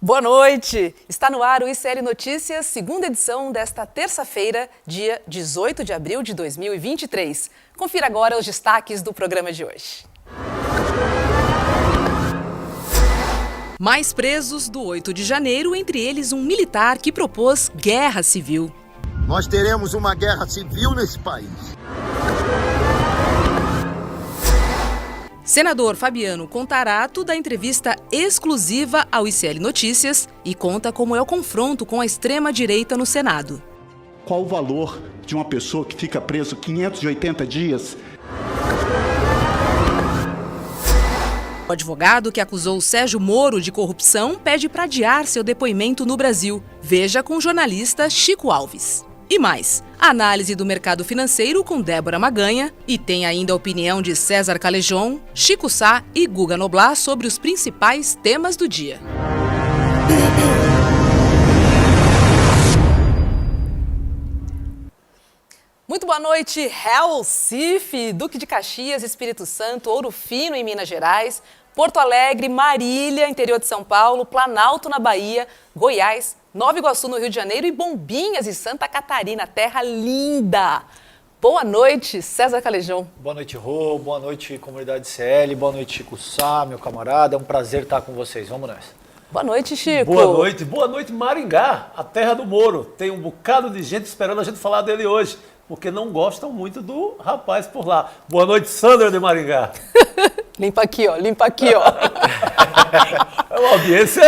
Boa noite! Está no ar o ICL Notícias, segunda edição desta terça-feira, dia 18 de abril de 2023. Confira agora os destaques do programa de hoje. Mais presos do 8 de janeiro, entre eles um militar que propôs guerra civil. Nós teremos uma guerra civil nesse país. Senador Fabiano Contarato dá entrevista exclusiva ao ICL Notícias e conta como é o confronto com a extrema-direita no Senado. Qual o valor de uma pessoa que fica preso 580 dias? O advogado que acusou Sérgio Moro de corrupção pede para adiar seu depoimento no Brasil. Veja com o jornalista Chico Alves. E mais, análise do mercado financeiro com Débora Maganha e tem ainda a opinião de César Calejon, Chico Sá e Guga Noblar sobre os principais temas do dia. Muito boa noite, Recife, Duque de Caxias, Espírito Santo, Ouro Fino em Minas Gerais, Porto Alegre, Marília, interior de São Paulo, Planalto na Bahia, Goiás, Nova Iguaçu no Rio de Janeiro e Bombinhas em Santa Catarina, terra linda. Boa noite, César Calejon. Boa noite, Rô, boa noite, comunidade CL, boa noite, Chico Sá, meu camarada, é um prazer estar com vocês, vamos nessa. Boa noite, Chico. Boa noite, Maringá, a terra do Moro. Tem um bocado de gente esperando a gente falar dele hoje, porque não gostam muito do rapaz por lá. Boa noite, Sandra de Maringá. Limpa aqui, ó. É uma audiência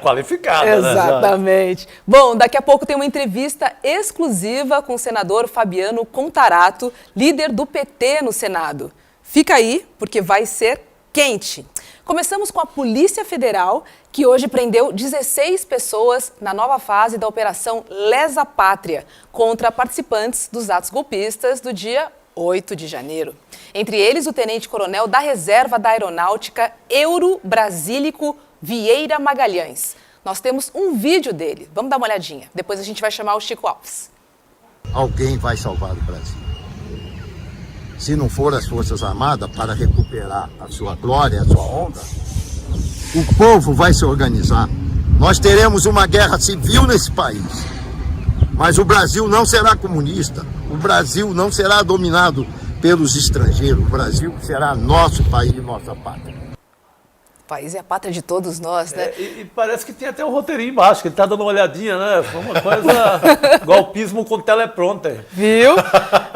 qualificada, Exatamente. Né? Bom, daqui a pouco tem uma entrevista exclusiva com o senador Fabiano Contarato, líder do PT no Senado. Fica aí, porque vai ser quente. Começamos com a Polícia Federal, que hoje prendeu 16 pessoas na nova fase da Operação Lesa Pátria, contra participantes dos atos golpistas do dia 8 de janeiro. Entre eles, o tenente-coronel da Reserva da Aeronáutica, Euro Brasílico Vieira Magalhães. Nós temos um vídeo dele. Vamos dar uma olhadinha. Depois a gente vai chamar o Chico Alves. Alguém vai salvar o Brasil. Se não for as Forças Armadas para recuperar a sua glória, a sua honra, o povo vai se organizar. Nós teremos uma guerra civil nesse país. Mas o Brasil não será comunista. O Brasil não será dominado pelos estrangeiros. O Brasil será nosso país, nossa pátria. O país é a pátria de todos nós, né? E parece que tem até um roteirinho embaixo, que ele tá dando uma olhadinha, né? Foi uma coisa golpismo com teleprompter. Viu?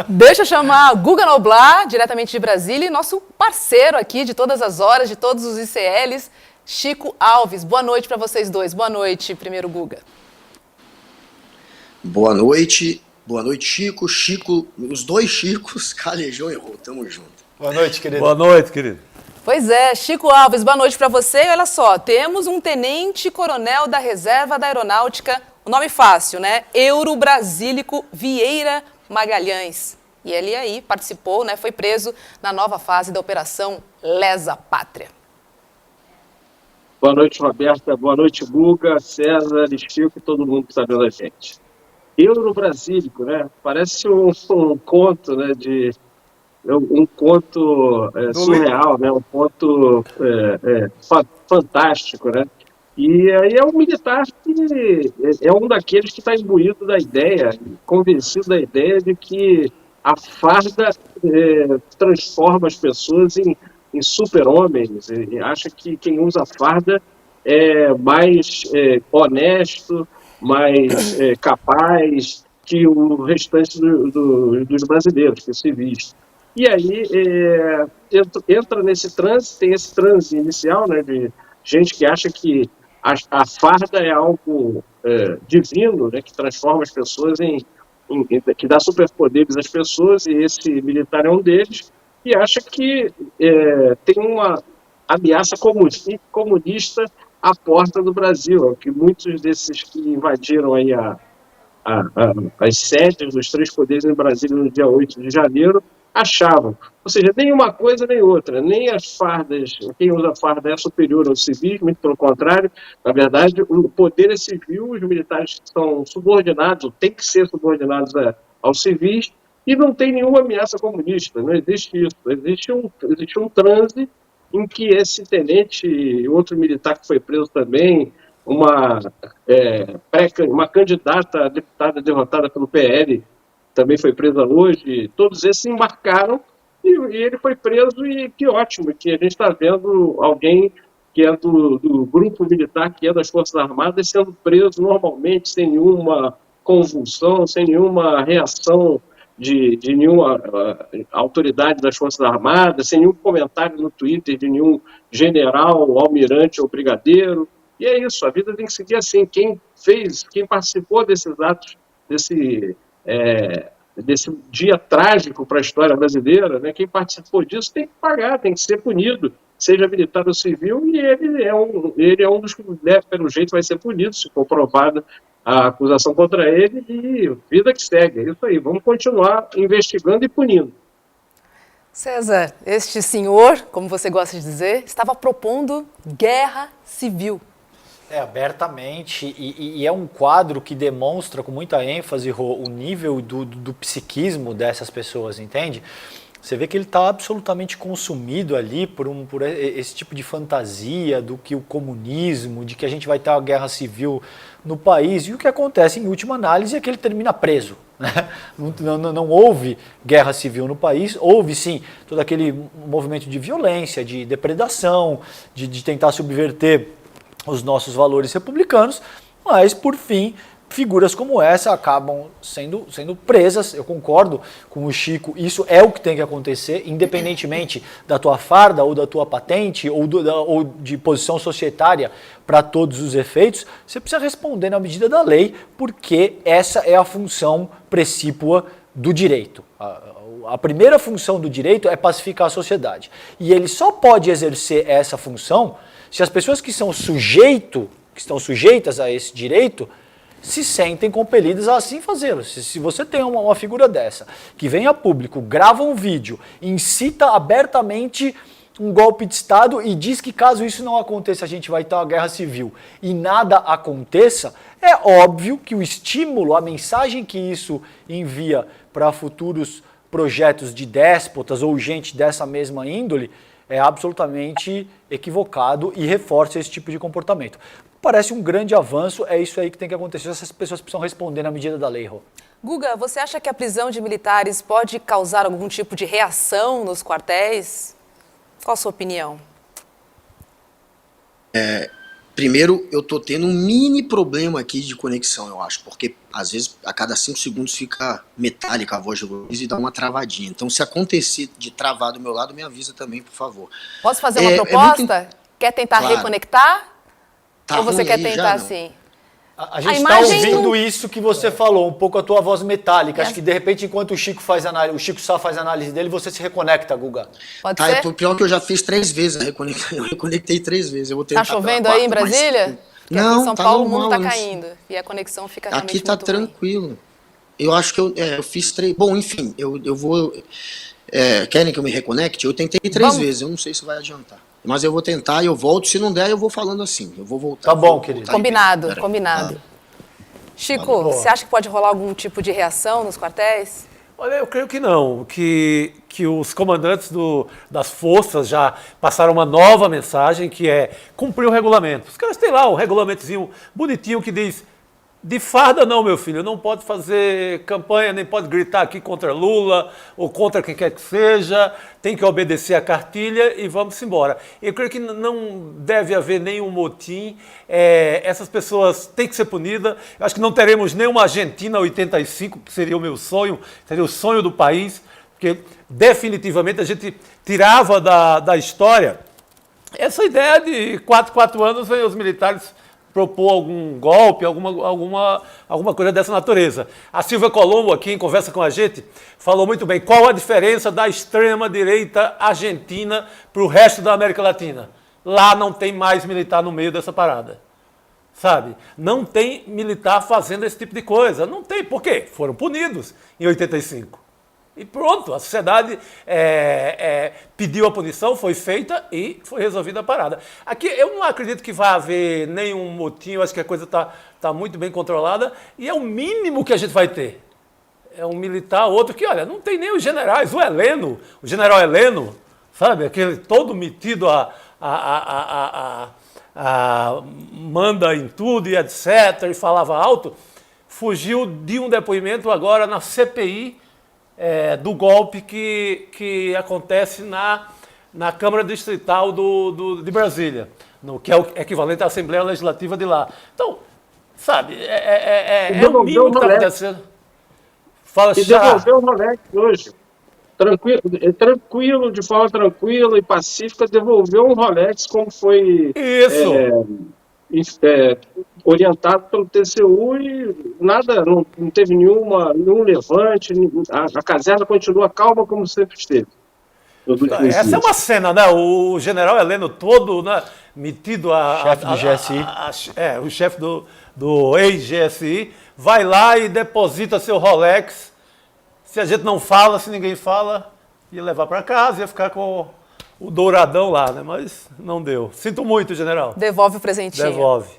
Deixa eu chamar Guga Noblar, diretamente de Brasília, e nosso parceiro aqui de todas as horas, de todos os ICLs, Chico Alves. Boa noite para vocês dois. Boa noite, primeiro Guga. Boa noite, Chico, os dois Chicos, Calejon e Rô, tamo junto. Boa noite, querido. Boa noite, querido. Pois é, Chico Alves, boa noite para você. E olha só, temos um tenente-coronel da Reserva da Aeronáutica, um nome fácil, né? Euro Brasílico Vieira Magalhães. E ele aí participou, né? Foi preso na nova fase da Operação Lesa Pátria. Boa noite, Roberta. Boa noite, Guga, César, Chico e todo mundo que está vendo a gente. Euro Brasílico, né? Parece um conto, né? Um conto surreal, né? Um conto fantástico, né? E aí é um militar que é um daqueles que está imbuído da ideia, convencido da ideia de que a farda transforma as pessoas em super-homens, e acha que quem usa farda é mais honesto, mais capaz que o restante dos brasileiros, que civis. E aí entra nesse transe, tem esse transe inicial, né, de gente que acha que a farda é algo divino, né, que transforma as pessoas que dá superpoderes às pessoas, e esse militar é um deles, e acha que tem uma ameaça comunista à porta do Brasil, que muitos desses que invadiram aí as sedes dos três poderes em Brasília no dia 8 de janeiro achavam. Ou seja, nem uma coisa nem outra, nem as fardas, quem usa farda é superior aos civis, muito pelo contrário. Na verdade, o poder é civil, os militares são subordinados, têm que ser subordinados aos civis, e não tem nenhuma ameaça comunista, não existe isso. Existe um transe em que esse tenente e outro militar que foi preso também, uma, uma candidata a deputada derrotada pelo PL, também foi presa hoje. Todos esses se embarcaram e ele foi preso, e que ótimo que a gente está vendo alguém que é do grupo militar, que é das Forças Armadas, sendo preso normalmente, sem nenhuma convulsão, sem nenhuma reação de nenhuma autoridade das Forças Armadas, sem nenhum comentário no Twitter de nenhum general, almirante ou brigadeiro. E é isso, a vida tem que seguir assim. Quem participou desses atos, desse dia trágico para a história brasileira, né? Quem participou disso tem que pagar, tem que ser punido, seja militar ou civil, e ele é um dos que, pelo jeito, vai ser punido, se for provada a acusação contra ele, e vida que segue. É isso aí, vamos continuar investigando e punindo. César, este senhor, como você gosta de dizer, estava propondo guerra civil. Abertamente, e é um quadro que demonstra com muita ênfase o nível do psiquismo dessas pessoas, entende? Você vê que ele está absolutamente consumido ali por esse tipo de fantasia do que o comunismo, de que a gente vai ter uma guerra civil no país, e o que acontece em última análise é que ele termina preso. Né? Não houve guerra civil no país, houve sim todo aquele movimento de violência, de depredação, de tentar subverter os nossos valores republicanos, mas, por fim, figuras como essa acabam sendo presas. Eu concordo com o Chico, isso é o que tem que acontecer, independentemente da tua farda ou da tua patente ou de posição societária para todos os efeitos, você precisa responder na medida da lei, porque essa é a função precípua do direito. A primeira função do direito é pacificar a sociedade, e ele só pode exercer essa função se as pessoas que estão sujeitas a esse direito se sentem compelidas a assim fazê-lo. Se você tem uma figura dessa, que vem a público, grava um vídeo, incita abertamente um golpe de Estado e diz que caso isso não aconteça a gente vai ter uma guerra civil, e nada aconteça, é óbvio que o estímulo, a mensagem que isso envia para futuros projetos de déspotas ou gente dessa mesma índole é absolutamente equivocado e reforça esse tipo de comportamento. Parece um grande avanço, é isso aí que tem que acontecer. Essas pessoas precisam responder na medida da lei, Rô. Guga, você acha que a prisão de militares pode causar algum tipo de reação nos quartéis? Qual a sua opinião? Primeiro, eu tô tendo um mini problema aqui de conexão, eu acho, porque às vezes a cada 5 segundos fica metálica a voz de Luiz e dá uma travadinha. Então, se acontecer de travar do meu lado, me avisa também, por favor. Posso fazer uma proposta? Quer tentar reconectar? Tá. Ou você quer tentar já, assim? A gente está ouvindo isso que você falou, um pouco a tua voz metálica. Acho que de repente, enquanto o Chico Sá faz a análise dele, você se reconecta, Guga. Pode ser? Pior que eu já fiz 3 vezes, eu reconectei 3 vezes. Eu vou tentar tá chovendo aí em Brasília? Porque não, aqui em São tá Paulo normal, o mundo tá caindo e a conexão fica realmente aqui tá muito ruim. tranquilo. Eu acho que eu fiz 3. Bom, enfim, eu vou. Querem que eu me reconecte? Eu tentei 3 vezes, eu não sei se vai adiantar. Mas eu vou tentar e eu volto. Se não der, eu vou falando assim. Eu vou voltar. Tá bom, querido. Combinado. Chico, você acha que pode rolar algum tipo de reação nos quartéis? Olha, eu creio que não, que os comandantes das forças já passaram uma nova mensagem, que é cumprir o regulamento. Os caras têm lá um regulamentozinho bonitinho que diz: de farda não, meu filho, não pode fazer campanha, nem pode gritar aqui contra Lula ou contra quem quer que seja, tem que obedecer a cartilha e vamos embora. Eu creio que não deve haver nenhum motim, essas pessoas têm que ser punidas. Eu acho que não teremos nenhuma Argentina 85, que seria o meu sonho, seria o sonho do país, porque definitivamente a gente tirava da história essa ideia de 4 anos vem os militares propor algum golpe, alguma coisa dessa natureza. A Silvia Colombo, aqui em conversa com a gente, falou muito bem qual a diferença da extrema-direita argentina para o resto da América Latina. Lá não tem mais militar no meio dessa parada. Sabe? Não tem militar fazendo esse tipo de coisa. Não tem. Por quê? Foram punidos em 85. E pronto, a sociedade pediu a punição, foi feita e foi resolvida a parada. Aqui eu não acredito que vai haver nenhum motim, eu acho que a coisa está muito bem controlada e é o mínimo que a gente vai ter. É um militar, outro que, olha, não tem nem os generais, o general Heleno, sabe, aquele todo metido a manda em tudo e etc., e falava alto, fugiu de um depoimento agora na CPI do golpe que acontece na Câmara Distrital de Brasília, que é o equivalente à Assembleia Legislativa de lá. Então, sabe, é o mínimo que está acontecendo. Fala, e devolveu o Rolex hoje. Tranquilo, de forma tranquila e pacífica, devolveu um Rolex como foi orientado pelo TCU e nada, não teve nenhum levante, a caserna continua calma como sempre esteve. Essa é uma cena, né? O general Heleno todo, né, metido chefe do GSI. O chefe do ex-GSI, vai lá e deposita seu Rolex. Se a gente não fala, se ninguém fala, ia levar para casa, ia ficar com o douradão lá, né? Mas não deu. Sinto muito, general. Devolve o presentinho. Devolve.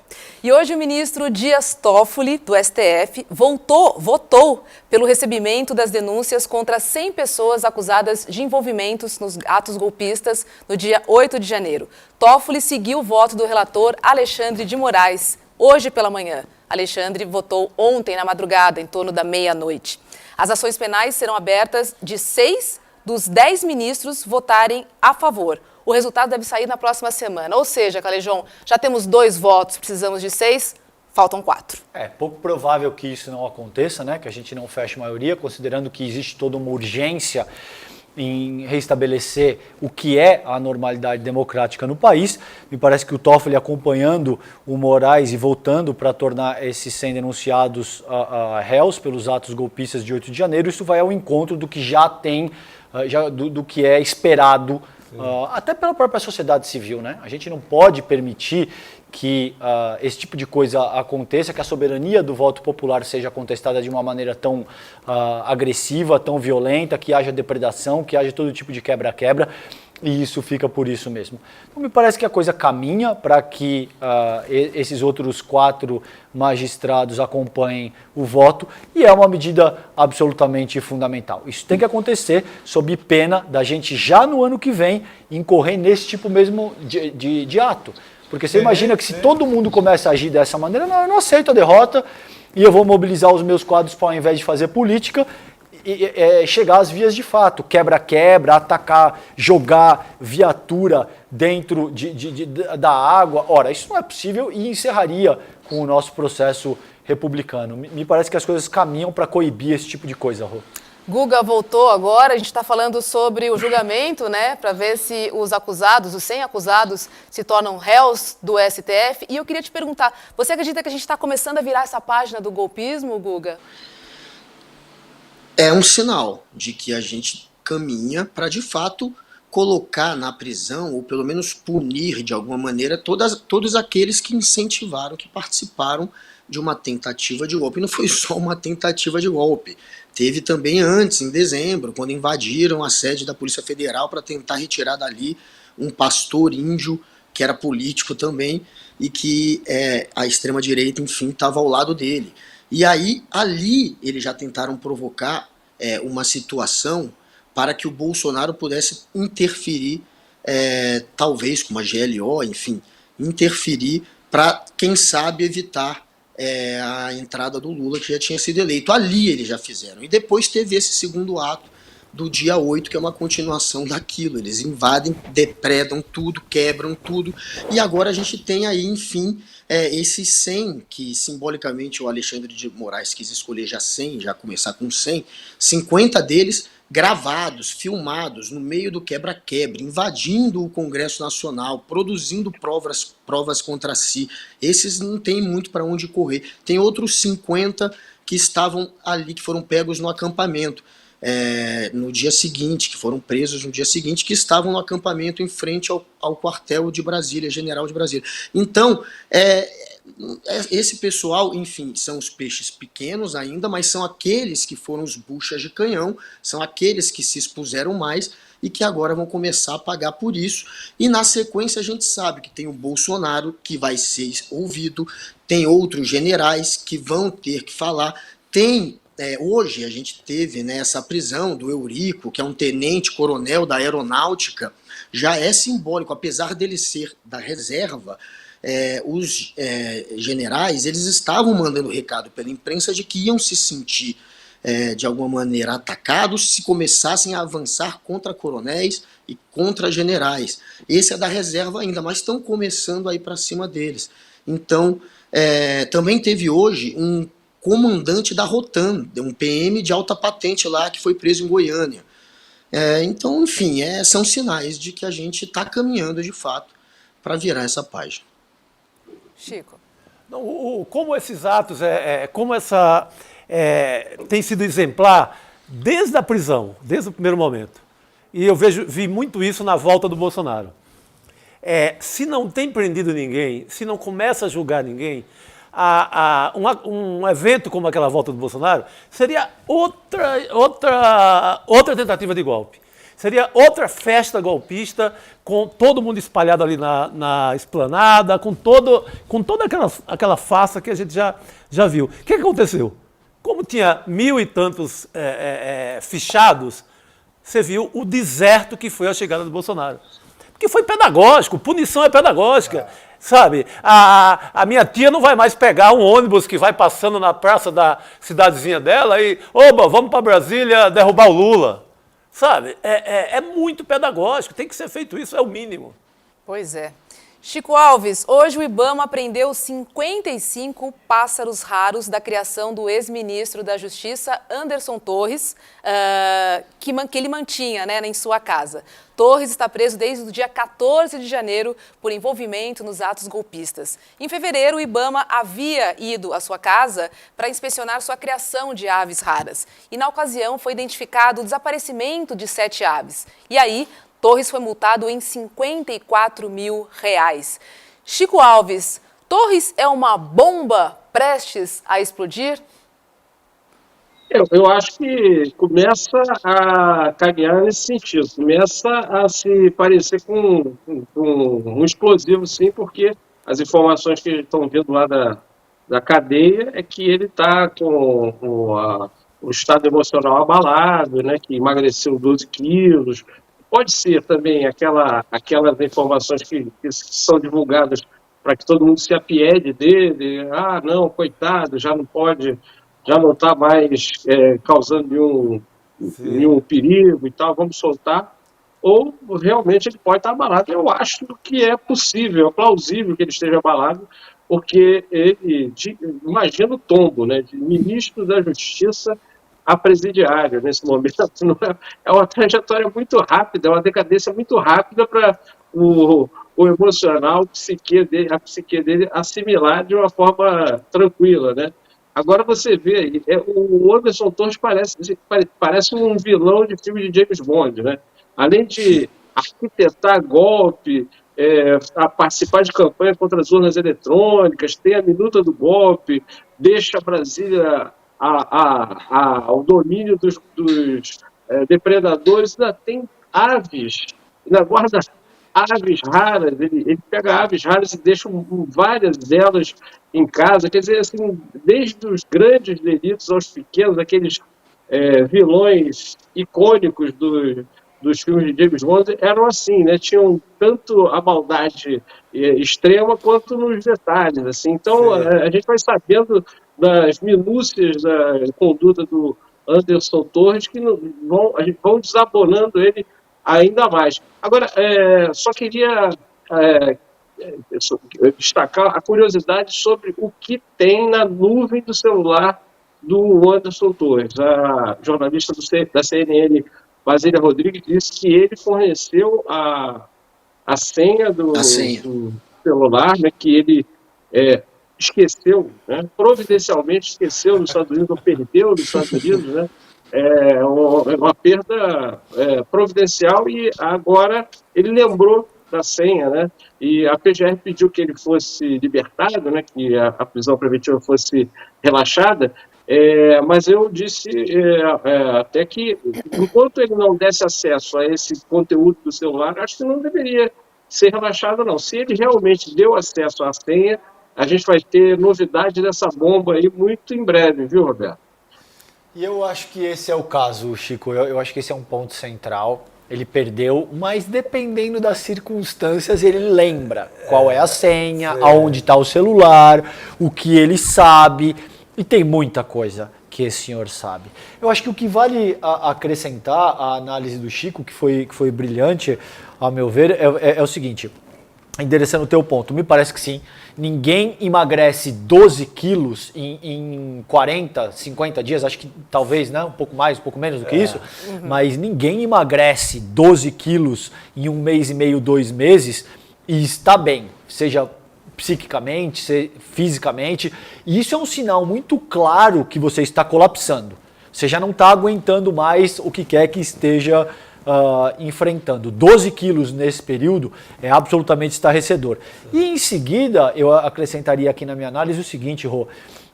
E hoje o ministro Dias Toffoli, do STF, votou pelo recebimento das denúncias contra 100 pessoas acusadas de envolvimentos nos atos golpistas no dia 8 de janeiro. Toffoli seguiu o voto do relator Alexandre de Moraes, hoje pela manhã. Alexandre votou ontem na madrugada, em torno da meia-noite. As ações penais serão abertas de 6 dos 10 ministros votarem a favor. O resultado deve sair na próxima semana. Ou seja, Calejão, já temos 2 votos, precisamos de 6, faltam 4. É pouco provável que isso não aconteça, né? Que a gente não feche a maioria, considerando que existe toda uma urgência em restabelecer o que é a normalidade democrática no país. Me parece que o Toffoli, acompanhando o Moraes e voltando para tornar esses 100 denunciados réus pelos atos golpistas de 8 de janeiro, isso vai ao encontro do que já tem, do que é esperado, até pela própria sociedade civil, né? A gente não pode permitir que esse tipo de coisa aconteça, que a soberania do voto popular seja contestada de uma maneira tão agressiva, tão violenta, que haja depredação, que haja todo tipo de quebra-quebra, e isso fica por isso mesmo. Então, me parece que a coisa caminha para que esses outros 4 magistrados acompanhem o voto, e é uma medida absolutamente fundamental. Isso tem que acontecer sob pena da gente já no ano que vem incorrer nesse tipo mesmo de ato. Porque você imagina que se todo mundo começa a agir dessa maneira, não, eu não aceito a derrota e eu vou mobilizar os meus quadros para, ao invés de fazer política, chegar às vias de fato, quebra-quebra, atacar, jogar viatura dentro da água. Ora, isso não é possível e encerraria com o nosso processo republicano. Me parece que as coisas caminham para coibir esse tipo de coisa, Rô. Guga voltou agora, a gente está falando sobre o julgamento, né, para ver se os acusados, os 100 acusados, se tornam réus do STF. E eu queria te perguntar, você acredita que a gente está começando a virar essa página do golpismo, Guga? É um sinal de que a gente caminha para, de fato, colocar na prisão, ou pelo menos punir de alguma maneira, todos aqueles que incentivaram, que participaram de uma tentativa de golpe. E não foi só uma tentativa de golpe. Teve também antes, em dezembro, quando invadiram a sede da Polícia Federal para tentar retirar dali um pastor índio, que era político também, e que a extrema-direita, enfim, estava ao lado dele. E aí, ali, eles já tentaram provocar uma situação para que o Bolsonaro pudesse interferir, talvez com uma GLO, enfim, interferir para, quem sabe, evitar a entrada do Lula, que já tinha sido eleito. Ali eles já fizeram. E depois teve esse segundo ato do dia 8, que é uma continuação daquilo. Eles invadem, depredam tudo, quebram tudo. E agora a gente tem aí, enfim, esses 100, que simbolicamente o Alexandre de Moraes quis escolher já 100, já começar com 100, 50 deles gravados, filmados, no meio do quebra-quebra, invadindo o Congresso Nacional, produzindo provas contra si. Esses não tem muito para onde correr. Tem outros 50 que estavam ali, que foram pegos no acampamento no dia seguinte, que foram presos no dia seguinte, que estavam no acampamento em frente ao quartel de Brasília, General de Brasília. Então, esse pessoal, enfim, são os peixes pequenos ainda, mas são aqueles que foram os buchas de canhão, são aqueles que se expuseram mais e que agora vão começar a pagar por isso. E na sequência a gente sabe que tem o Bolsonaro, que vai ser ouvido, tem outros generais que vão ter que falar, hoje a gente teve essa prisão do Eurico, que é um tenente-coronel da aeronáutica, já é simbólico, apesar dele ser da reserva. os generais, eles estavam mandando recado pela imprensa de que iam se sentir de alguma maneira atacados se começassem a avançar contra coronéis e contra generais. Esse é da reserva ainda, mas estão começando a ir para cima deles. Então, também teve hoje um comandante da Rotan, um PM de alta patente lá que foi preso em Goiânia. Então, enfim, são sinais de que a gente está caminhando de fato para virar essa página. Chico. Não, como esses atos, como essa tem sido exemplar desde a prisão, desde o primeiro momento. E eu vi muito isso na volta do Bolsonaro. Se não tem prendido ninguém, se não começa a julgar ninguém, um evento como aquela volta do Bolsonaro seria outra tentativa de golpe. Seria outra festa golpista, com todo mundo espalhado ali na esplanada, com toda aquela farsa que a gente já viu. O que aconteceu? Como tinha 1.000 e tantos fichados, você viu o deserto que foi a chegada do Bolsonaro. Porque foi pedagógico, punição é pedagógica. Sabe, a minha tia não vai mais pegar um ônibus que vai passando na praça da cidadezinha dela e, oba, vamos para Brasília derrubar o Lula. Sabe, é muito pedagógico, tem que ser feito isso, é o mínimo. Pois é. Chico Alves, hoje o IBAMA apreendeu 55 pássaros raros da criação do ex-ministro da Justiça, Anderson Torres, que ele mantinha, né, em sua casa. Torres está preso desde o dia 14 de janeiro por envolvimento nos atos golpistas. Em fevereiro, o IBAMA havia ido à sua casa para inspecionar sua criação de aves raras. E na ocasião foi identificado o desaparecimento de 7 aves. E aí, Torres foi multado em R$54 mil. Chico Alves, Torres é uma bomba prestes a explodir? Eu acho que começa a caminhar nesse sentido, começa a se parecer com um explosivo, sim, porque as informações que estão vindo lá da cadeia é que ele está com o estado emocional abalado, né, que emagreceu 12 quilos. Pode ser também aquelas informações que são divulgadas para que todo mundo se apiede dele. Ah, não, coitado, já não está mais causando nenhum perigo e tal, vamos soltar. Ou realmente ele pode estar abalado. Eu acho que é possível, é plausível que ele esteja abalado, porque imagina o tombo, né, de ministro da Justiça a presidiário nesse momento. É uma trajetória muito rápida, é uma decadência muito rápida para o emocional, a psique dele assimilar de uma forma tranquila, né? Agora você vê, o Anderson Torres parece um vilão de filme de James Bond, né? Além de arquitetar golpe, a participar de campanha contra as urnas eletrônicas, tem a minuta do golpe, deixa Brasília ao domínio dos depredadores, ainda tem aves, ainda guarda aves raras, ele pega aves raras e deixa várias delas em casa, quer dizer, assim, desde os grandes delitos aos pequenos, aqueles vilões icônicos dos filmes de James Bond eram assim, né? Tinham tanto a maldade extrema quanto nos detalhes, assim. Então a gente vai sabendo das minúcias da conduta do Anderson Torres que vão desabonando ele ainda mais. Agora, só queria destacar a curiosidade sobre o que tem na nuvem do celular do Anderson Torres. A jornalista da CNN, Basília Rodrigues, disse que ele forneceu a senha do celular, né, que ele esqueceu, né, providencialmente esqueceu nos Estados Unidos, ou perdeu nos Estados Unidos, né, uma perda providencial, e agora ele lembrou da senha, né, e a PGR pediu que ele fosse libertado, né, que a prisão preventiva fosse relaxada, mas eu disse até que, enquanto ele não desse acesso a esse conteúdo do celular, acho que não deveria ser relaxado, não. Se ele realmente deu acesso à senha, a gente vai ter novidade dessa bomba aí muito em breve, viu, Roberto? E eu acho que esse é o caso, Chico. Eu acho que esse é um ponto central. Ele perdeu, mas dependendo das circunstâncias, ele lembra qual é a senha, aonde está o celular, o que ele sabe, e tem muita coisa que esse senhor sabe. Eu acho que o que vale acrescentar à análise do Chico, que foi brilhante, a meu ver, é o seguinte, endereçando o teu ponto, me parece que sim, ninguém emagrece 12 quilos em 40, 50 dias, acho que talvez, né, um pouco mais, um pouco menos do que isso, mas ninguém emagrece 12 quilos em 1 mês e meio, 2 meses e está bem, seja psiquicamente, fisicamente, e isso é um sinal muito claro que você está colapsando. Você já não está aguentando mais o que quer que esteja enfrentando. 12 quilos nesse período é absolutamente estarrecedor. E em seguida, eu acrescentaria aqui na minha análise o seguinte, Rô,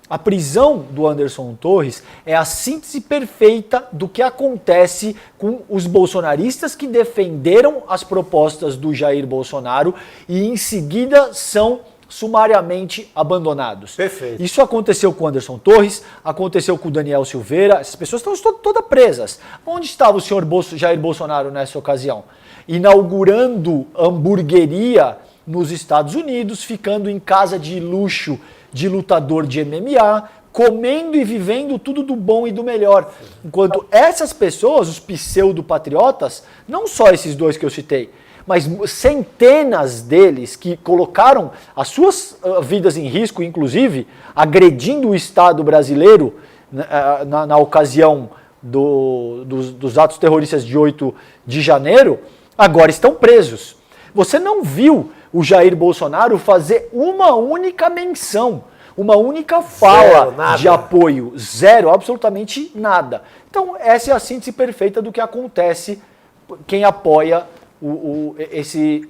a prisão do Anderson Torres é a síntese perfeita do que acontece com os bolsonaristas que defenderam as propostas do Jair Bolsonaro e em seguida são sumariamente abandonados. Perfeito. Isso aconteceu com o Anderson Torres, aconteceu com o Daniel Silveira, essas pessoas estão todas presas. Onde estava o senhor Jair Bolsonaro nessa ocasião? Inaugurando hamburgueria nos Estados Unidos, ficando em casa de luxo de lutador de MMA, comendo e vivendo tudo do bom e do melhor. Enquanto essas pessoas, os pseudo-patriotas, não só esses dois que eu citei, mas centenas deles que colocaram as suas vidas em risco, inclusive agredindo o Estado brasileiro na ocasião dos atos terroristas de 8 de janeiro, agora estão presos. Você não viu o Jair Bolsonaro fazer uma única menção, uma única fala de apoio, zero, absolutamente nada. Então essa é a síntese perfeita do que acontece quem apoia esse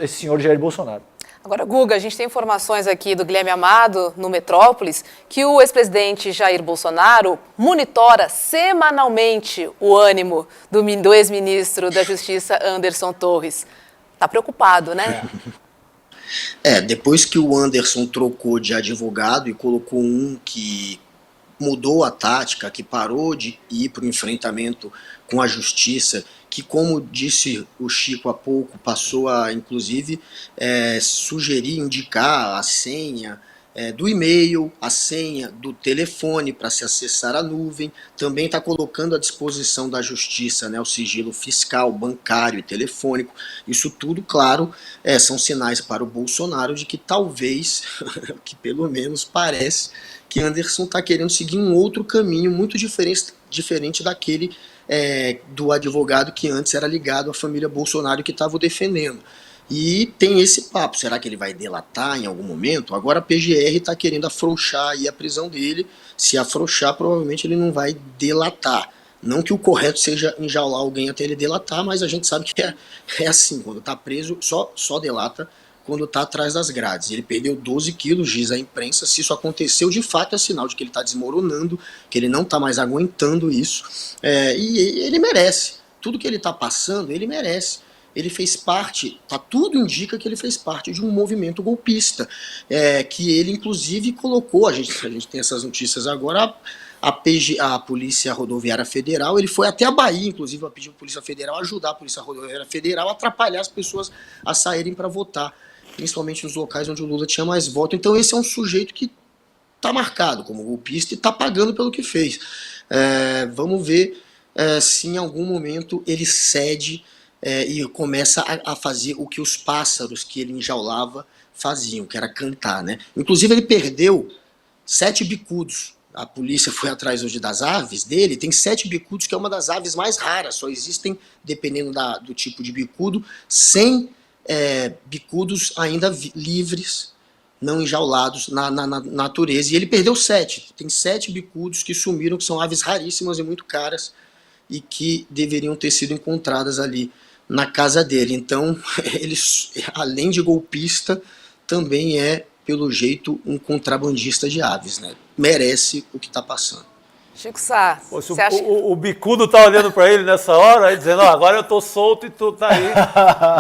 senhor Jair Bolsonaro. Agora, Guga, a gente tem informações aqui do Guilherme Amado, no Metrópolis, que o ex-presidente Jair Bolsonaro monitora semanalmente o ânimo do ex-ministro da Justiça, Anderson Torres. Tá preocupado, né? Depois que o Anderson trocou de advogado e colocou um que mudou a tática, que parou de ir para o enfrentamento com a justiça, que, como disse o Chico há pouco, passou a, inclusive, sugerir, indicar a senha do e-mail, a senha do telefone para se acessar a nuvem, também está colocando à disposição da justiça, né, o sigilo fiscal, bancário e telefônico. Isso tudo, claro, são sinais para o Bolsonaro de que talvez, que pelo menos parece, que Anderson está querendo seguir um outro caminho muito diferente daquele do advogado que antes era ligado à família Bolsonaro que estava o defendendo. E tem esse papo, será que ele vai delatar em algum momento? Agora a PGR está querendo afrouxar aí a prisão dele, se afrouxar provavelmente ele não vai delatar. Não que o correto seja enjaular alguém até ele delatar, mas a gente sabe que é assim, quando está preso só delata quando está atrás das grades. Ele perdeu 12 quilos, diz a imprensa. Se isso aconteceu, de fato é sinal de que ele está desmoronando, que ele não está mais aguentando isso. E ele merece. Tudo que ele está passando, ele merece. Ele fez parte, tudo indica que ele fez parte de um movimento golpista, que ele inclusive colocou, a gente tem essas notícias agora, a Polícia Rodoviária Federal, ele foi até a Bahia, inclusive, a pedir para a Polícia Federal ajudar a Polícia Rodoviária Federal a atrapalhar as pessoas a saírem para votar, principalmente nos locais onde o Lula tinha mais voto. Então esse é um sujeito que está marcado como golpista e está pagando pelo que fez. Vamos ver se em algum momento ele cede e começa a fazer o que os pássaros que ele enjaulava faziam, que era cantar, né? Inclusive ele perdeu 7 bicudos. A polícia foi atrás hoje das aves dele, tem 7 bicudos, que é uma das aves mais raras, só existem, dependendo do tipo de bicudo, 100 bicudos ainda livres, não enjaulados na natureza, e ele perdeu 7, tem 7 bicudos que sumiram, que são aves raríssimas e muito caras, e que deveriam ter sido encontradas ali na casa dele. Então, ele, além de golpista, também pelo jeito, um contrabandista de aves, né? Merece o que está passando. Chico Sá, Poxa, você acha... o bicudo tá olhando para ele nessa hora e dizendo, agora eu tô solto e tu tá aí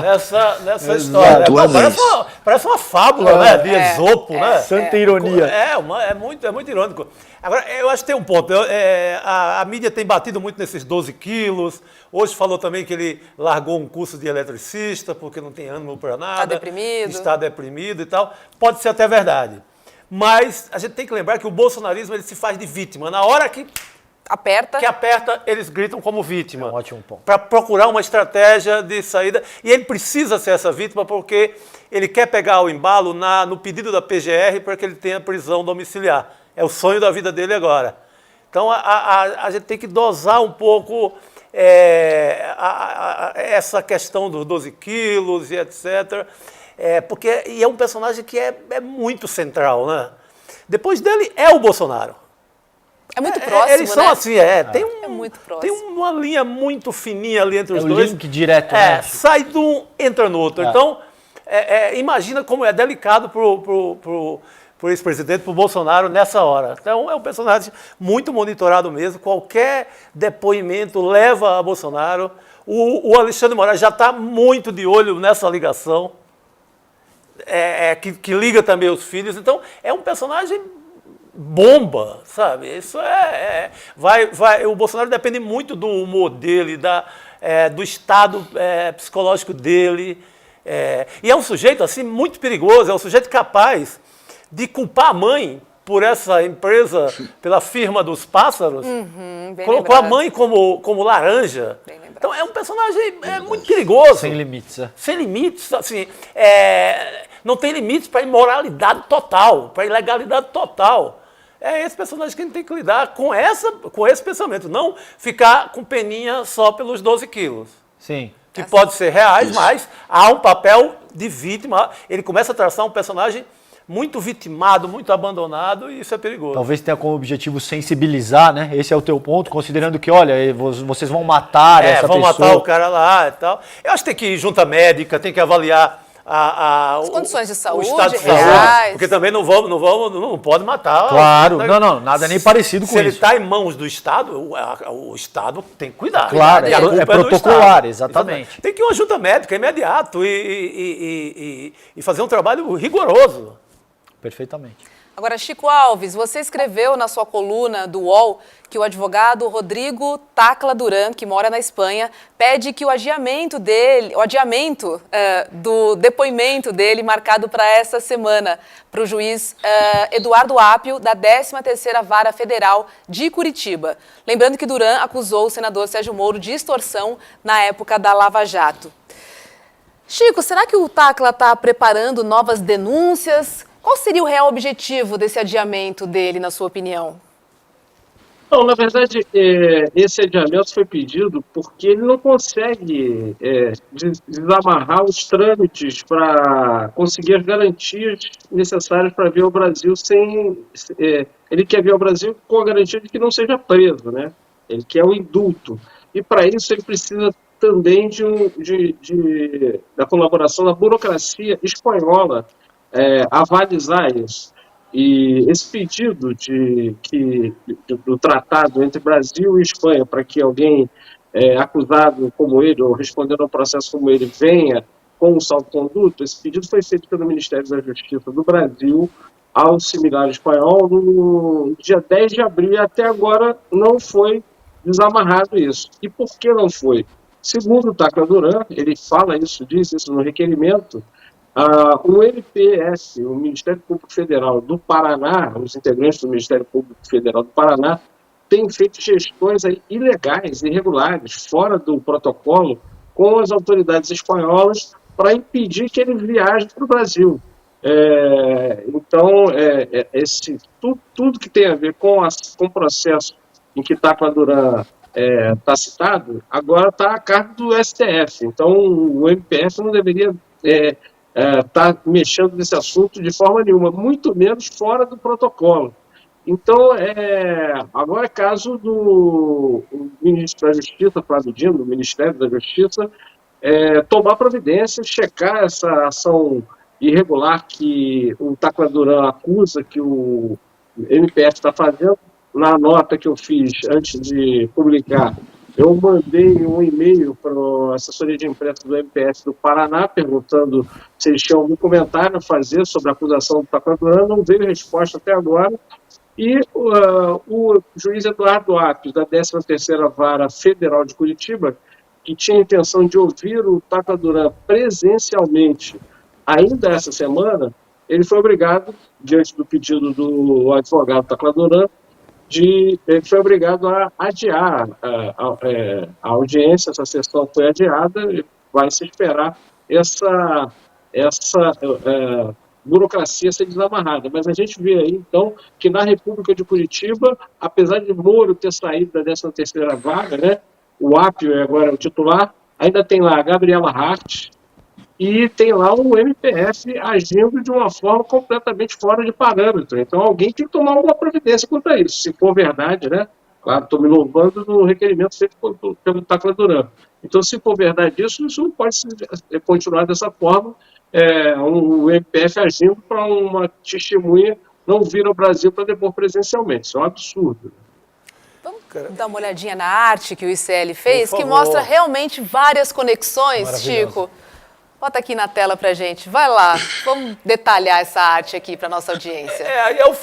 nessa história. Né? Pô, parece uma fábula, né? De Esopo, né? Santa ironia. É muito irônico. Agora, eu acho que tem um ponto. A mídia tem batido muito nesses 12 quilos. Hoje falou também que ele largou um curso de eletricista porque não tem ânimo para nada. Está deprimido e tal. Pode ser até verdade. Mas a gente tem que lembrar que o bolsonarismo ele se faz de vítima. Na hora que aperta, eles gritam como vítima. É um ótimo ponto. Para procurar uma estratégia de saída. E ele precisa ser essa vítima porque ele quer pegar o embalo no pedido da PGR para que ele tenha prisão domiciliar. É o sonho da vida dele agora. Então a gente tem que dosar um pouco essa questão dos 12 quilos e etc. Porque é um personagem que é muito central, né? Depois dele é o Bolsonaro. É muito próximo, eles são né? assim, É muito próximo. Tem uma linha muito fininha ali entre os o dois. link direto, né? Sai de um, entra no outro. Então, imagina como é delicado pro ex-presidente, pro Bolsonaro nessa hora. Então, é um personagem muito monitorado mesmo. Qualquer depoimento leva a Bolsonaro. O Alexandre de Moraes já está muito de olho nessa ligação. Que liga também os filhos. Então, é um personagem bomba, sabe? Isso o Bolsonaro depende muito do humor dele, do estado psicológico dele. E é um sujeito, assim, muito perigoso. É um sujeito capaz de culpar a mãe por essa empresa, pela firma dos pássaros. Colocou a mãe como laranja. Então, é um personagem muito perigoso. Sem limites, Sem limites, assim, não tem limites para imoralidade total, para ilegalidade total. É esse personagem que a gente tem que lidar com esse pensamento, não ficar com peninha só pelos 12 quilos. Sim. Que pode ser reais, mas há um papel de vítima. Ele começa a traçar um personagem muito vitimado, muito abandonado, e isso é perigoso. Talvez tenha como objetivo sensibilizar, né? Esse é o teu ponto, considerando que, olha, vocês vão matar essa pessoa. Vão matar o cara lá e tal. Eu acho que tem que ir junta médica, tem que avaliar as condições de saúde, o estado de saúde, porque também não pode matar. Claro, nada nem parecido com isso. Se ele está em mãos do Estado, o Estado tem que cuidar. Claro, é protocolar, exatamente. Tem que ir uma junta médica imediato e fazer um trabalho rigoroso. Perfeitamente. Agora, Chico Alves, você escreveu na sua coluna do UOL que o advogado Rodrigo Tacla Duran, que mora na Espanha, pede que o adiamento do depoimento dele marcado para essa semana para o juiz Eduardo Apio, da 13ª Vara Federal de Curitiba. Lembrando que Duran acusou o senador Sérgio Moro de extorsão na época da Lava Jato. Chico, será que o Tacla está preparando novas denúncias? Qual seria o real objetivo desse adiamento dele, na sua opinião? Não, na verdade, esse adiamento foi pedido porque ele não consegue desamarrar os trâmites para conseguir as garantias necessárias para vir ao Brasil ele quer vir ao Brasil com a garantia de que não seja preso, né? Ele quer o indulto. E para isso ele precisa também da colaboração da burocracia espanhola, avalizar isso. E esse pedido do tratado entre Brasil e Espanha para que alguém acusado como ele ou respondendo ao processo como ele venha com um salvo-conduto, esse pedido foi feito pelo Ministério da Justiça do Brasil ao similar espanhol no dia 10 de abril e até agora não foi desamarrado isso. E por que não foi? Segundo o Tacla Duran, ele fala isso, diz isso no requerimento, o MPF, o Ministério Público Federal do Paraná, os integrantes do Ministério Público Federal do Paraná, têm feito gestões ilegais, irregulares, fora do protocolo, com as autoridades espanholas para impedir que ele viaje para o Brasil. Então, tudo que tem a ver com o processo em que Tacla Duran está citado, agora está a cargo do STF. Então, o MPF não deveria está mexendo nesse assunto de forma nenhuma, muito menos fora do protocolo. Então, agora é caso do ministro da Justiça, Flávio Dino, do Ministério da Justiça, tomar providência, checar essa ação irregular que o Tacla Duran acusa que o MPF está fazendo, na nota que eu fiz antes de publicar, eu mandei um e-mail para a assessoria de imprensa do MPF do Paraná, perguntando se eles tinham algum comentário a fazer sobre a acusação do Taquadurã. Não veio resposta até agora. E o juiz Eduardo Apes, da 13ª Vara Federal de Curitiba, que tinha a intenção de ouvir o Taquadurã presencialmente ainda essa semana, ele foi obrigado, diante do pedido do advogado Taquadurã, ele foi obrigado a adiar a audiência. Essa sessão foi adiada e vai se esperar essa burocracia ser desamarrada. Mas a gente vê aí, então, que na República de Curitiba, apesar de Moro ter saído da 13ª vaga, né, o Apio é agora o titular, ainda tem lá a Gabriela Hart, e tem lá o MPF agindo de uma forma completamente fora de parâmetro. Então alguém tem que tomar alguma providência quanto a isso, se for verdade, né? Claro, estou me louvando no requerimento feito pelo Taquadurã. Então, se for verdade isso não pode continuar dessa forma, o MPF agindo para uma testemunha não vir ao Brasil para depor presencialmente. Isso é um absurdo. Vamos dar uma olhadinha na arte que o ICL fez, que mostra realmente várias conexões, Chico. Bota aqui na tela pra gente. Vai lá, vamos detalhar essa arte aqui para nossa audiência. Aí é a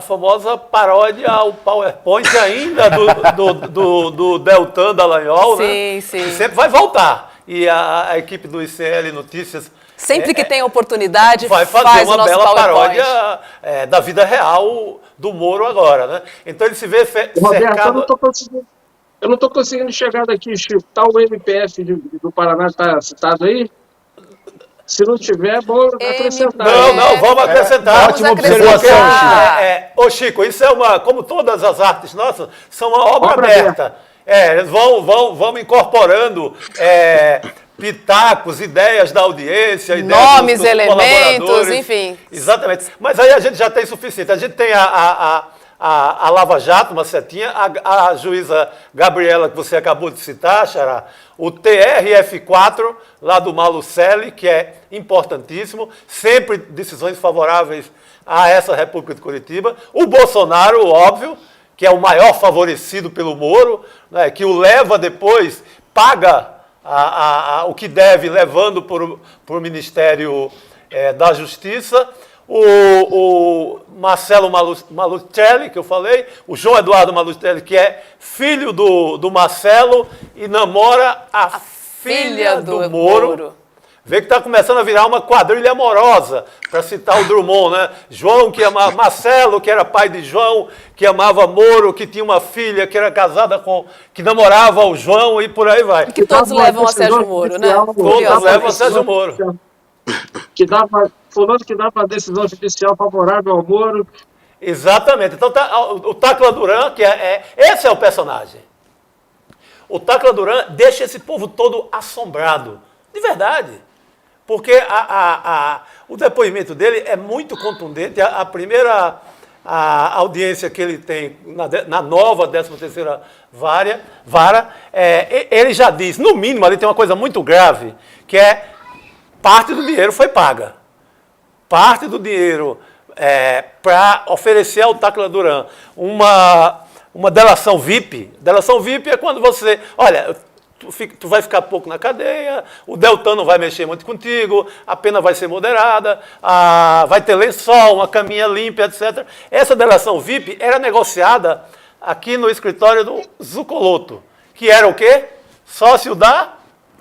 famosa paródia ao PowerPoint ainda do Deltan Dallagnol, sim, né? Sim. Que sempre vai voltar. E a equipe do ICL Notícias sempre que tem oportunidade, vai fazer faz uma bela PowerPoint. paródia da vida real do Moro agora, né? Então ele se vê cercado... Roberto, eu não estou conseguindo chegar daqui, Chico. Está o MPF do Paraná, está citado aí? Se não tiver, é bom acrescentar. Não, vamos acrescentar. Ótima observação, Chico. Ô, Chico, isso é como todas as artes nossas, são uma obra aberta. Eles vão incorporando pitacos, ideias da audiência, ideias nomes, dos elementos, enfim. Exatamente. Mas aí a gente já tem suficiente. A gente tem a Lava Jato, uma setinha, a juíza Gabriela, que você acabou de citar, Xará, o TRF4, lá do Malucelli, que é importantíssimo, sempre decisões favoráveis a essa República de Curitiba, o Bolsonaro, óbvio, que é o maior favorecido pelo Moro, né, que o leva depois, paga o que deve, levando para o Ministério da Justiça, o Marcelo Malucelli, que eu falei, o João Eduardo Malucelli, que é filho do Marcelo e namora a filha do Moro. Vê que está começando a virar uma quadrilha amorosa, para citar o Drummond, né? João, que amava Marcelo, que era pai de João, que amava Moro, que tinha uma filha que era casada que namorava o João e por aí vai. Que todos levam a Sérgio Moro, né? Todos levam a Sérgio Moro. Falando que dá para decisão judicial favorável ao Moro. Exatamente. Então, o Taquadurã, esse é o personagem. O Taquadurã deixa esse povo todo assombrado. De verdade. Porque o depoimento dele é muito contundente. A primeira audiência que ele tem na nova 13ª vara, ele já diz, no mínimo, ali tem uma coisa muito grave, que é parte do dinheiro foi paga. Parte do dinheiro para oferecer ao Taquadurã uma delação VIP. Delação VIP é quando você... Olha, tu vai ficar pouco na cadeia, o Deltan não vai mexer muito contigo, a pena vai ser moderada, vai ter lençol, uma caminha limpa, etc. Essa delação VIP era negociada aqui no escritório do Zucoloto, que era o quê? Sócio da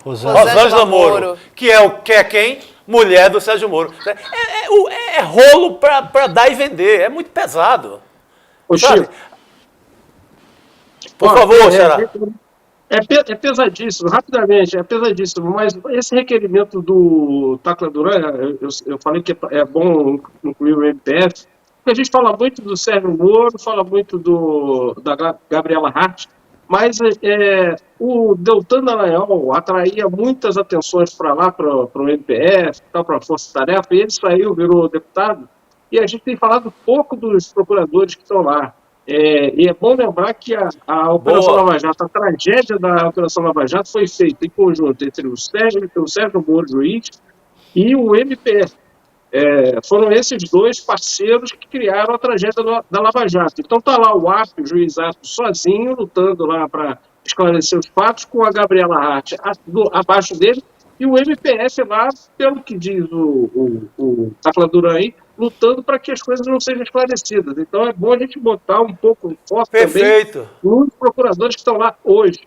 Rosângela Moro, que é quem? Mulher do Sérgio Moro. É rolo para dar e vender, é muito pesado. Chico, por favor, Xará. É pesadíssimo, rapidamente, é pesadíssimo, mas esse requerimento do Taquadurã, eu falei que é bom incluir o MPF, porque a gente fala muito do Sérgio Moro, fala muito da Gabriela Hart, mas o Deltan Dallagnol atraía muitas atenções para lá, para o MPF, para a Força Tarefa, e ele saiu, virou deputado, e a gente tem falado pouco dos procuradores que estão lá. E é bom lembrar que a Operação Lava Jato, a tragédia da Operação Lava Jato foi feita em conjunto entre o Sérgio Moro, juiz, e o MPF. foram esses dois parceiros que criaram a tragédia da Lava Jato. Então está lá o Apio, o juiz Apio, sozinho, lutando lá para esclarecer os fatos, com a Gabriela Hart abaixo dele, e o MPF lá, pelo que diz o Tacla Duran aí, lutando para que as coisas não sejam esclarecidas. Então é bom a gente botar um pouco de foco também nos procuradores que estão lá hoje.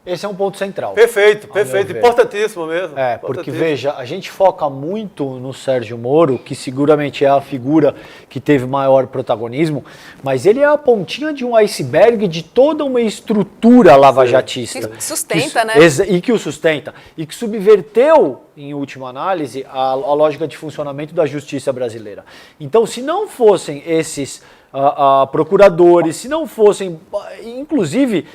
Esse é um ponto central. Perfeito. Importantíssimo mesmo. Porque veja, a gente foca muito no Sérgio Moro, que seguramente é a figura que teve maior protagonismo, mas ele é a pontinha de um iceberg de toda uma estrutura lavajatista. Que sustenta, né? E que o sustenta. E que subverteu, em última análise, a lógica de funcionamento da justiça brasileira. Então, se não fossem esses procuradores, se não fossem, inclusive,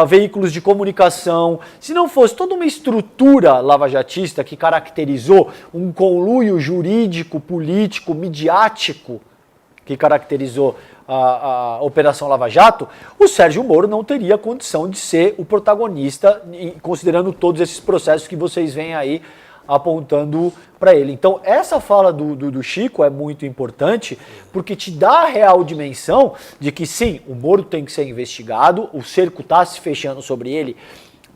veículos de comunicação, se não fosse toda uma estrutura lavajatista que caracterizou um conluio jurídico, político, midiático, que caracterizou a Operação Lava Jato, o Sérgio Moro não teria condição de ser o protagonista, considerando todos esses processos que vocês veem aí apontando para ele. Então, essa fala do Chico é muito importante, porque te dá a real dimensão de que, sim, o Moro tem que ser investigado, o cerco está se fechando sobre ele,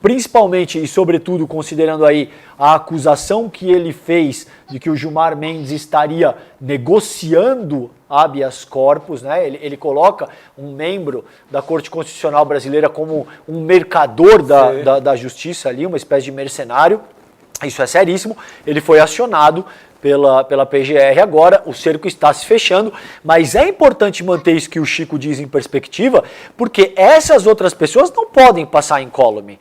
principalmente e sobretudo considerando aí a acusação que ele fez de que o Gilmar Mendes estaria negociando habeas corpus, né? Ele coloca um membro da Corte Constitucional Brasileira como um mercador da justiça ali, uma espécie de mercenário. Isso é seríssimo, ele foi acionado pela PGR agora, o cerco está se fechando, mas é importante manter isso que o Chico diz em perspectiva, porque essas outras pessoas não podem passar incólume.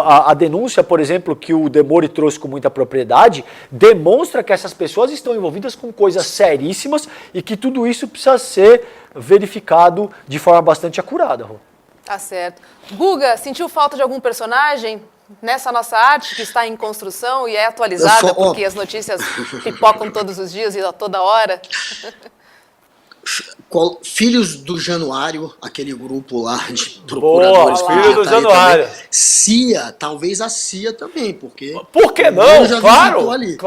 A denúncia, por exemplo, que o Demore trouxe com muita propriedade, demonstra que essas pessoas estão envolvidas com coisas seríssimas e que tudo isso precisa ser verificado de forma bastante acurada, Rô. Tá certo. Guga, sentiu falta de algum personagem nessa nossa arte que está em construção e é atualizada porque as notícias pipocam todos os dias e a toda hora? Filhos do Januário, aquele grupo lá de procuradores. Boa, Filhos do Januário. CIA, talvez a CIA também, porque... Por que não? Claro, Guga.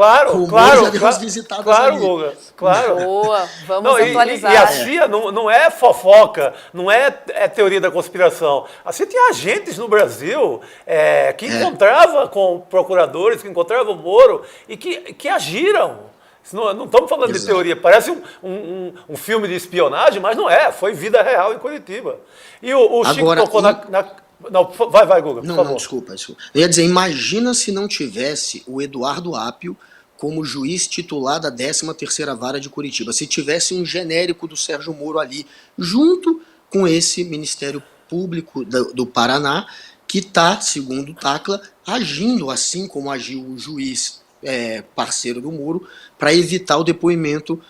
Claro. Boa, vamos atualizar. E a CIA não é fofoca, não é teoria da conspiração. A CIA tinha agentes no Brasil que encontrava com procuradores, que encontravam o Moro e que agiram. Não estamos falando de teoria, parece um filme de espionagem, mas não é, foi vida real em Curitiba. E o Chico tocou Não, vai, Guga, por favor. Não, desculpa. Eu ia dizer, imagina se não tivesse o Eduardo Apio como juiz titular da 13ª Vara de Curitiba, se tivesse um genérico do Sérgio Moro ali, junto com esse Ministério Público do Paraná, que está, segundo o Tacla, agindo assim como agiu o juiz parceiro do Moro, para evitar o depoimento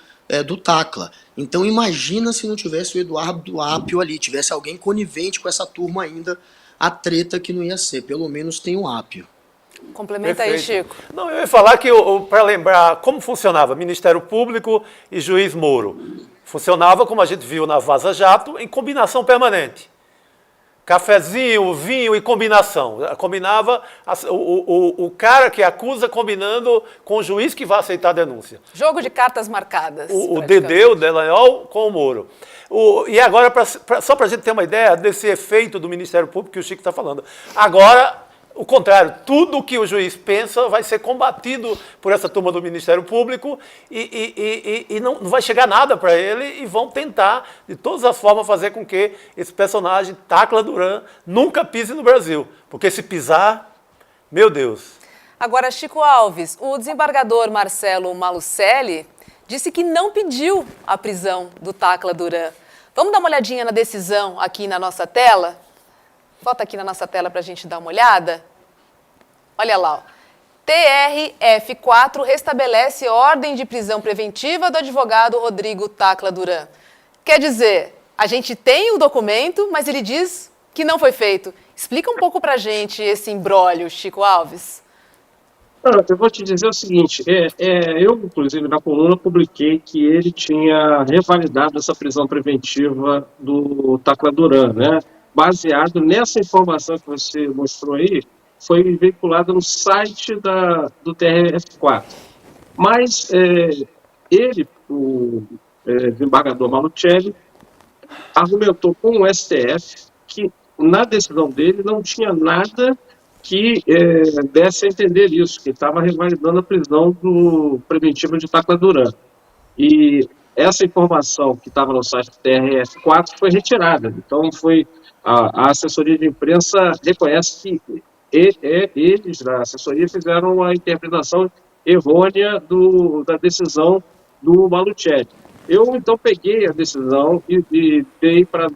do Tacla. Então imagina se não tivesse o Eduardo Apio ali, tivesse alguém conivente com essa turma ainda, a treta que não ia ser, pelo menos tem o Apio. Complementa aí, Chico. Não, eu ia falar que, para lembrar como funcionava Ministério Público e juiz Moro, funcionava como a gente viu na Vaza Jato, em combinação permanente. Cafezinho, vinho e combinação. Combinava o cara que acusa combinando com o juiz que vai aceitar a denúncia. Jogo de cartas marcadas. O Dedê, o Delanhol com o Moro. E agora, só para a gente ter uma ideia desse efeito do Ministério Público que o Chico está falando. Agora, o contrário, tudo que o juiz pensa vai ser combatido por essa turma do Ministério Público e não vai chegar nada para ele e vão tentar, de todas as formas, fazer com que esse personagem, Tacla Duran, nunca pise no Brasil. Porque se pisar, meu Deus. Agora, Chico Alves, o desembargador Marcelo Malucelli disse que não pediu a prisão do Tacla Duran. Vamos dar uma olhadinha na decisão aqui na nossa tela? Bota aqui na nossa tela para a gente dar uma olhada. Olha lá, ó. TRF4 restabelece ordem de prisão preventiva do advogado Rodrigo Tacla Duran. Quer dizer, a gente tem o documento, mas ele diz que não foi feito. Explica um pouco para a gente esse imbróglio, Chico Alves. Eu vou te dizer o seguinte, eu, inclusive, na coluna, publiquei que ele tinha revalidado essa prisão preventiva do Tacla Duran, né? Baseado nessa informação que você mostrou aí, foi veiculada no site do TRF4. Mas ele, o desembargador Malucelli, argumentou com o STF que na decisão dele não tinha nada que desse a entender isso, que estava revalidando a prisão preventiva de Tacla Duran. E essa informação que estava no site do TRF4 foi retirada. Então, a assessoria de imprensa reconhece que eles, da assessoria, fizeram uma interpretação errônea da decisão do Malucelli. Eu, então, peguei a decisão e dei para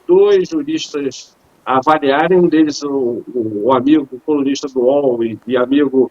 dois juristas avaliarem, um deles o amigo colunista do UOL e amigo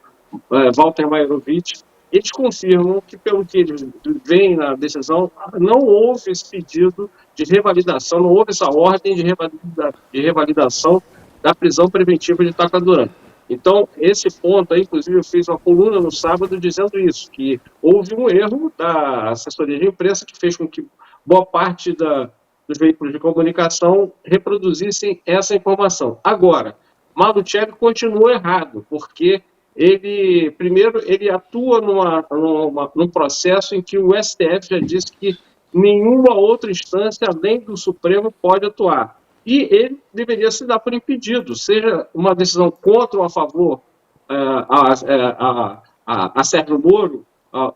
Walter Mairovitch. Eles confirmam que, pelo que eles veem na decisão, não houve esse pedido de revalidação, não houve essa ordem de revalidação da prisão preventiva de Tacla Duran. Então, esse ponto aí, inclusive, eu fiz uma coluna no sábado dizendo isso, que houve um erro da assessoria de imprensa que fez com que boa parte dos veículos de comunicação reproduzissem essa informação. Agora, Malucelli continua errado, porque ele atua num processo em que o STF já disse que nenhuma outra instância, além do Supremo, pode atuar. E ele deveria se dar por impedido, seja uma decisão contra ou a favor a Sérgio Moro,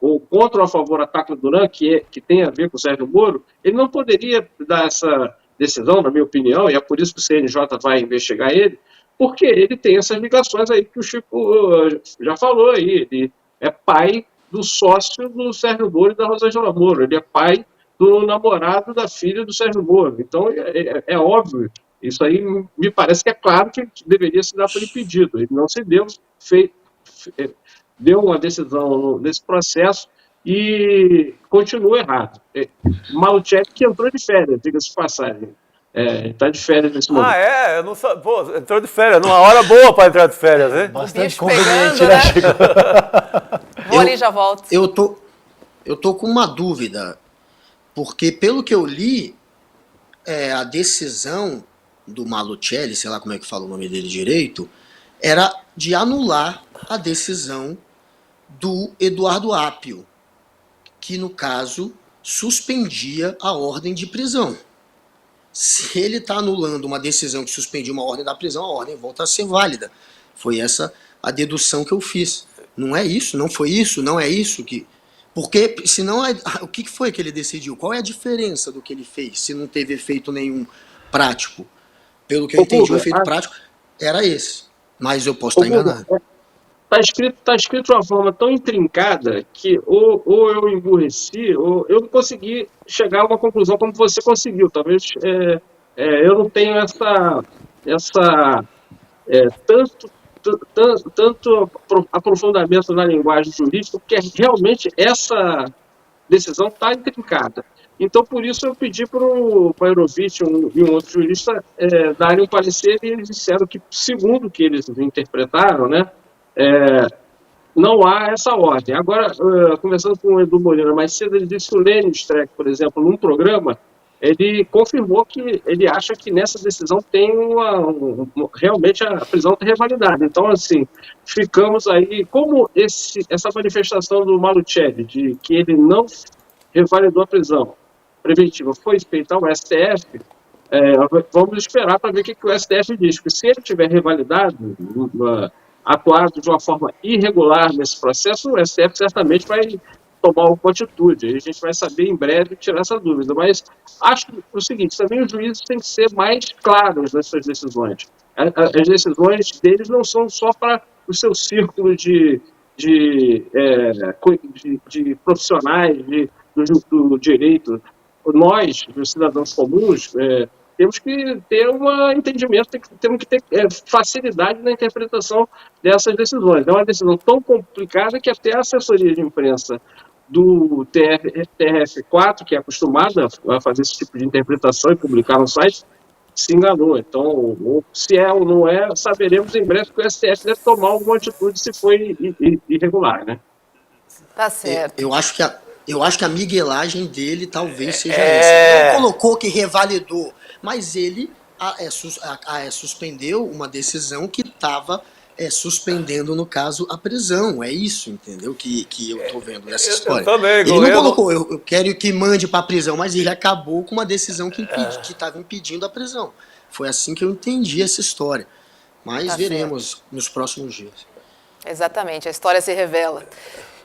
ou contra ou a favor a Tacla Duran, que tem a ver com o Sérgio Moro, ele não poderia dar essa decisão, na minha opinião, e é por isso que o CNJ vai investigar ele, porque ele tem essas ligações aí que o Chico já falou aí. Ele é pai do sócio do Sérgio Moro e da Rosângela Moro. Ele é pai do namorado da filha do Sérgio Moro. Então, é óbvio. Isso aí me parece que é claro que deveria se dar por impedido. Ele não se deu uma decisão nesse processo e continua errado. Malucelli que entrou de férias, diga-se de passagem. Está de férias nesse momento. Eu não sou. Pô, entrou de férias, numa hora boa para entrar de férias, hein? Bastante bicho conveniente, pegando, né, Chico? Vou ali e já volto. Eu tô com uma dúvida, porque pelo que eu li, a decisão do Malucelli, sei lá como é que fala o nome dele direito, era de anular a decisão do Eduardo Apio, que no caso suspendia a ordem de prisão. Se ele está anulando uma decisão que suspendia uma ordem da prisão, a ordem volta a ser válida. Foi essa a dedução que eu fiz. Não é isso? Não foi isso? Não é isso que... Porque, senão, o que foi que ele decidiu? Qual é a diferença do que ele fez, se não teve efeito nenhum prático? Pelo que eu entendi, o efeito prático era esse. Mas eu posso estar enganado. Está escrito de uma forma tão intrincada que ou eu emburreci, ou eu não consegui chegar a uma conclusão como você conseguiu. Talvez eu não tenho tanto aprofundamento na linguagem jurídica, porque realmente essa decisão está intrincada. Então, por isso, eu pedi para o Mairovitch e um outro jurista darem um parecer, e eles disseram que, segundo o que eles interpretaram, né, não há essa ordem. Agora, conversando com o Edu Molina mais cedo, ele disse que o Lênin Streck, por exemplo, num programa, ele confirmou que ele acha que nessa decisão tem realmente a prisão tem revalidada. Então, assim, ficamos aí, como essa manifestação do Malucelli, de que ele não revalidou a prisão preventiva, foi feita ao STF, vamos esperar para ver o que o STF diz, porque se ele tiver revalidado, atuado de uma forma irregular nesse processo, o STF certamente vai tomar alguma atitude. A gente vai saber em breve tirar essa dúvida. Mas acho o seguinte, também os juízes têm que ser mais claros nessas decisões. As decisões deles não são só para o seu círculo de profissionais do direito. Nós, os cidadãos comuns, temos que ter um entendimento, temos que ter facilidade na interpretação dessas decisões. É uma decisão tão complicada que até a assessoria de imprensa do TRF4, que é acostumada a fazer esse tipo de interpretação e publicar no site, se enganou. Então, se é ou não é, saberemos em breve que o STF deve tomar alguma atitude se foi irregular, né? Tá certo. Eu acho que a miguelagem dele talvez seja essa. Ele colocou que revalidou, mas ele suspendeu uma decisão que estava suspendendo, no caso, a prisão. É isso, entendeu? Que eu tô vendo nessa história. também, ele não colocou, eu quero que mande para a prisão, mas ele acabou com uma decisão que estava impedindo a prisão. Foi assim que eu entendi essa história. Mas veremos nos próximos dias. Exatamente, a história se revela.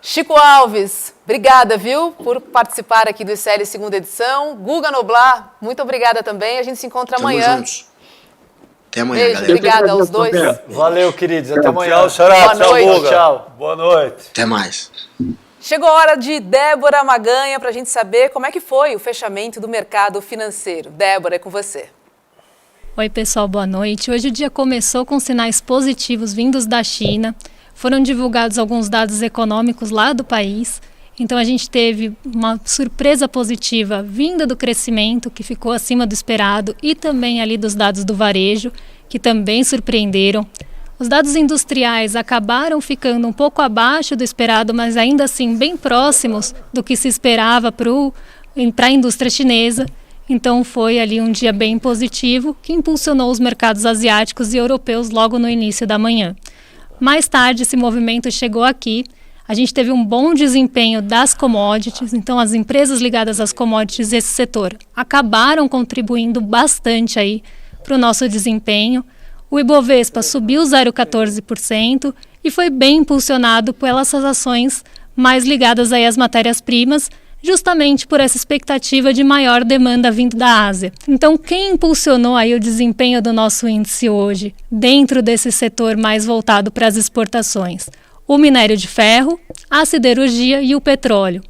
Chico Alves, obrigada, viu, por participar aqui do ICL segunda edição. Guga Noblar, muito obrigada também. A gente se encontra Tamo amanhã. juntos. Até amanhã, Beijo, galera. obrigada aos dois. Valeu, queridos. Até amanhã. Tchau, Xará. Boa Tchau, noite. Guga. Tchau. Boa noite. Até mais. Chegou a hora de Débora Maganha para a gente saber como é que foi o fechamento do mercado financeiro. Débora, é com você. Oi, pessoal, boa noite. Hoje o dia começou com sinais positivos vindos da China. Foram divulgados alguns dados econômicos lá do país. Então a gente teve uma surpresa positiva vinda do crescimento, que ficou acima do esperado, e também ali dos dados do varejo, que também surpreenderam. Os dados industriais acabaram ficando um pouco abaixo do esperado, mas ainda assim bem próximos do que se esperava para a indústria chinesa. Então foi ali um dia bem positivo, que impulsionou os mercados asiáticos e europeus logo no início da manhã. Mais tarde esse movimento chegou aqui. A gente teve um bom desempenho das commodities, então as empresas ligadas às commodities desse setor acabaram contribuindo bastante aí para o nosso desempenho. O Ibovespa subiu 0,14% e foi bem impulsionado pelas ações mais ligadas aí às matérias-primas, justamente por essa expectativa de maior demanda vindo da Ásia. Então, quem impulsionou aí o desempenho do nosso índice hoje, dentro desse setor mais voltado para as exportações? O minério de ferro, a siderurgia e o petróleo.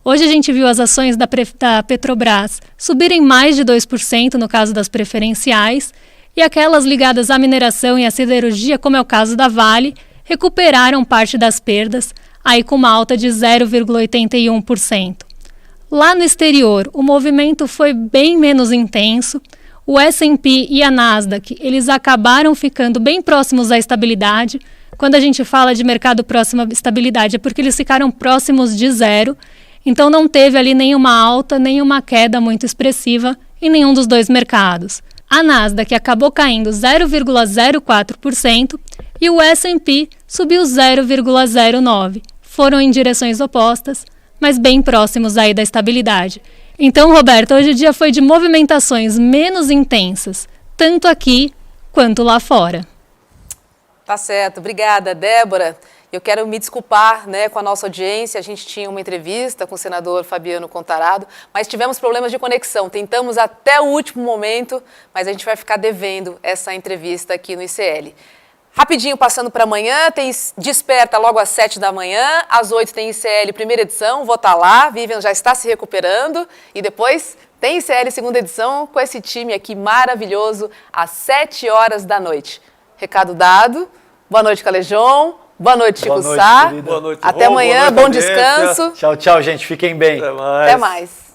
Hoje a gente viu as ações da Petrobras subirem mais de 2% no caso das preferenciais, e aquelas ligadas à mineração e à siderurgia, como é o caso da Vale, recuperaram parte das perdas, aí com uma alta de 0,81%. Lá no exterior, o movimento foi bem menos intenso. O S&P e a Nasdaq, eles acabaram ficando bem próximos à estabilidade. Quando a gente fala de mercado próximo à estabilidade, é porque eles ficaram próximos de zero. Então não teve ali nenhuma alta, nenhuma queda muito expressiva em nenhum dos dois mercados. A Nasdaq acabou caindo 0,04% e o S&P subiu 0,09%. Foram em direções opostas, mas bem próximos aí da estabilidade. Então, Roberto, hoje o dia foi de movimentações menos intensas, tanto aqui quanto lá fora. Tá certo, obrigada, Débora. Eu quero me desculpar, com a nossa audiência. A gente tinha uma entrevista com o senador Fabiano Contarato, mas tivemos problemas de conexão. Tentamos até o último momento, mas a gente vai ficar devendo essa entrevista aqui no ICL. Rapidinho, passando para amanhã, tem Desperta logo às 7 da manhã, às 8 tem ICL primeira edição, vou estar lá, Vivian já está se recuperando, e depois tem ICL segunda edição com esse time aqui maravilhoso às 7 horas da noite. Recado dado, boa noite, Calejão, boa noite, Chico Sá, boa noite, até amanhã, bom descanso. Tchau, tchau, gente, fiquem bem. Até mais. Até mais.